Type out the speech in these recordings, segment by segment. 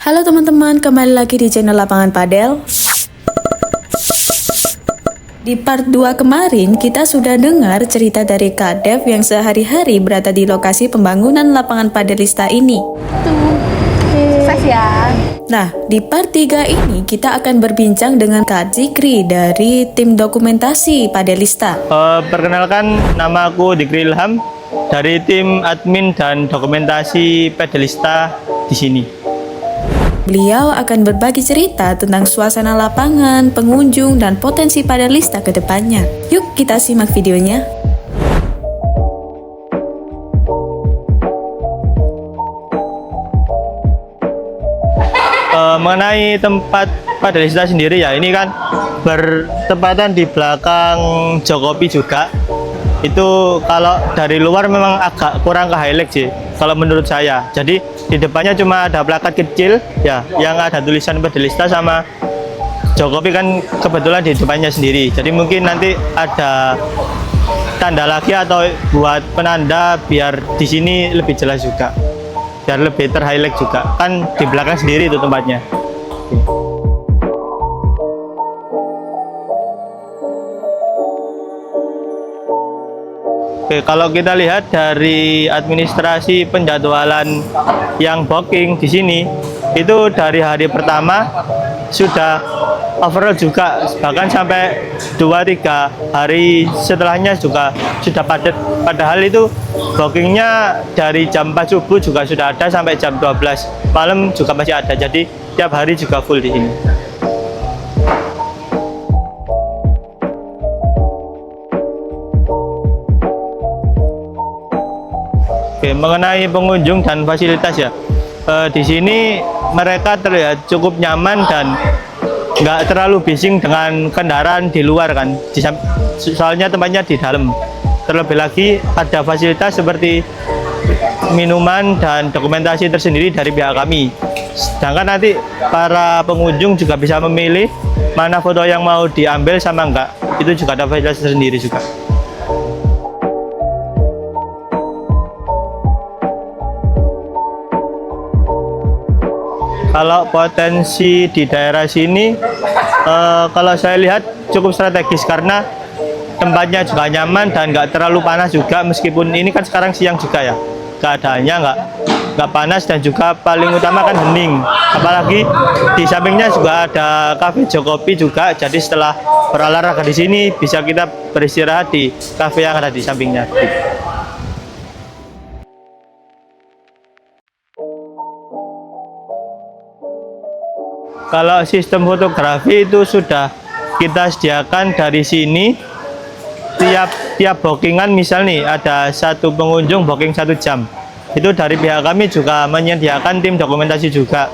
Halo teman-teman, kembali lagi di channel Lapangan Padel. Di part 2 kemarin, kita sudah dengar cerita dari Kak Dev yang sehari-hari berada di lokasi pembangunan lapangan padelista ini. Sukses ya. Nah, di part 3 ini kita akan berbincang dengan Kak Zikri dari tim dokumentasi padelista. Perkenalkan, nama aku Zikri Ilham dari tim admin dan dokumentasi padelista di sini. Beliau akan berbagi cerita tentang suasana lapangan, pengunjung, dan potensi padelista ke depannya. Yuk kita simak videonya. Mengenai tempat padelista sendiri ya, ini kan bertepatan di belakang Jokopi juga. Itu kalau dari luar memang agak kurang ke highlight sih kalau menurut saya. Jadi di depannya cuma ada plakat kecil ya yang ada tulisan padelista sama Jokopi kan kebetulan di depannya sendiri. Jadi mungkin nanti ada tanda lagi atau buat penanda biar di sini lebih jelas juga, biar lebih terhighlight juga. Kan di belakang sendiri itu tempatnya. Oke, kalau kita lihat dari administrasi penjadwalan yang booking di sini, itu dari hari pertama sudah overall juga, bahkan sampai 2-3 hari setelahnya juga sudah padat. Padahal itu bookingnya dari jam 4 subuh juga sudah ada sampai jam 12 malam juga masih ada. Jadi tiap hari juga full di sini. Oke, mengenai pengunjung dan fasilitas ya, di sini mereka terlihat cukup nyaman dan nggak terlalu bising dengan kendaraan di luar kan, soalnya tempatnya di dalam. Terlebih lagi ada fasilitas seperti minuman dan dokumentasi tersendiri dari pihak kami. Sedangkan nanti para pengunjung juga bisa memilih mana foto yang mau diambil sama enggak. Itu juga ada fasilitas tersendiri juga. Kalau potensi di daerah sini, kalau saya lihat cukup strategis karena tempatnya juga nyaman dan nggak terlalu panas juga, meskipun ini kan sekarang siang juga ya, keadaannya nggak panas dan juga paling utama kan hening. Apalagi di sampingnya juga ada kafe Jokopi juga, jadi setelah berolahraga di sini bisa kita beristirahat di kafe yang ada di sampingnya. Kalau sistem fotografi itu sudah kita sediakan dari sini. Tiap bookingan, misal nih ada satu pengunjung booking 1 jam, itu dari pihak kami juga menyediakan tim dokumentasi juga.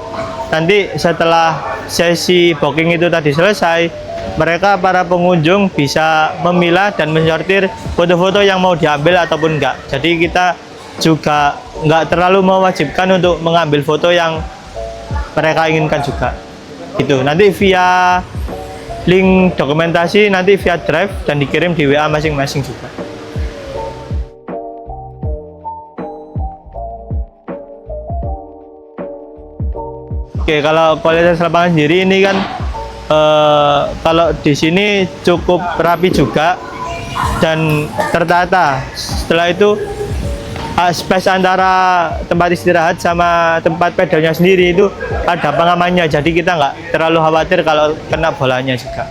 Nanti setelah sesi booking itu tadi selesai, mereka para pengunjung bisa memilah dan mensortir foto-foto yang mau diambil ataupun enggak. Jadi kita juga nggak terlalu mewajibkan untuk mengambil foto yang mereka inginkan juga. Itu nanti via link dokumentasi, nanti via drive dan dikirim di WA masing-masing juga. Oke, kalau kualitas lapangan sendiri ini kan kalau di sini cukup rapi juga dan tertata. Setelah itu space antara tempat istirahat sama tempat pedalnya sendiri itu ada pengamannya, jadi kita nggak terlalu khawatir kalau kena bolanya juga.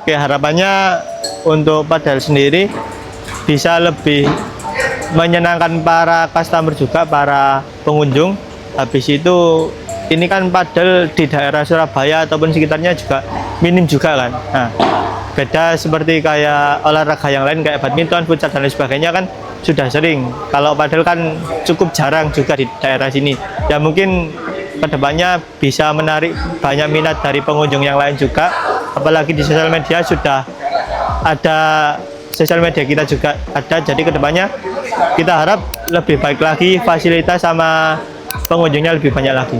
Oke, harapannya untuk padel sendiri bisa lebih menyenangkan para customer juga, para pengunjung. Habis itu ini kan padel di daerah Surabaya ataupun sekitarnya juga minim juga kan. Nah, beda seperti kayak olahraga yang lain kayak badminton, futsal dan lain sebagainya kan sudah sering. Kalau padel kan cukup jarang juga di daerah sini. Ya mungkin kedepannya bisa menarik banyak minat dari pengunjung yang lain juga. Apalagi di sosial media sudah ada, sosial media kita juga ada. Jadi kedepannya kita harap lebih baik lagi fasilitas sama pengunjungnya lebih banyak lagi.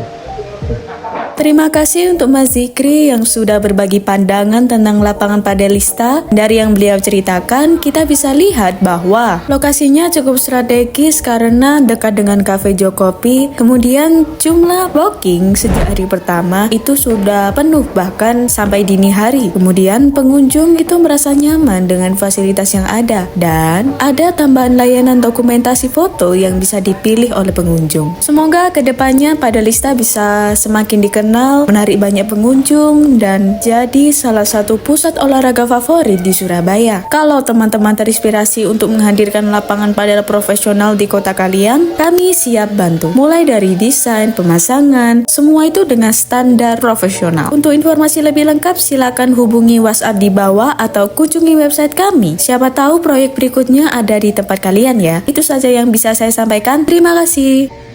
Terima kasih untuk Mas Zikri yang sudah berbagi pandangan tentang lapangan Padelista. Dari yang beliau ceritakan, kita bisa lihat bahwa lokasinya cukup strategis karena dekat dengan Cafe Jokopi. Kemudian jumlah booking sejak hari pertama itu sudah penuh bahkan sampai dini hari. Kemudian pengunjung itu merasa nyaman dengan fasilitas yang ada dan ada tambahan layanan dokumentasi foto yang bisa dipilih oleh pengunjung. Semoga kedepannya Padelista bisa semakin dikenal, menarik banyak pengunjung, dan jadi salah satu pusat olahraga favorit di Surabaya. Kalau teman-teman terinspirasi untuk menghadirkan lapangan padel profesional di kota kalian, kami siap bantu. Mulai dari desain, pemasangan, semua itu dengan standar profesional. Untuk informasi lebih lengkap, silakan hubungi WhatsApp di bawah atau kunjungi website kami. Siapa tahu proyek berikutnya ada di tempat kalian ya. Itu saja yang bisa saya sampaikan. Terima kasih.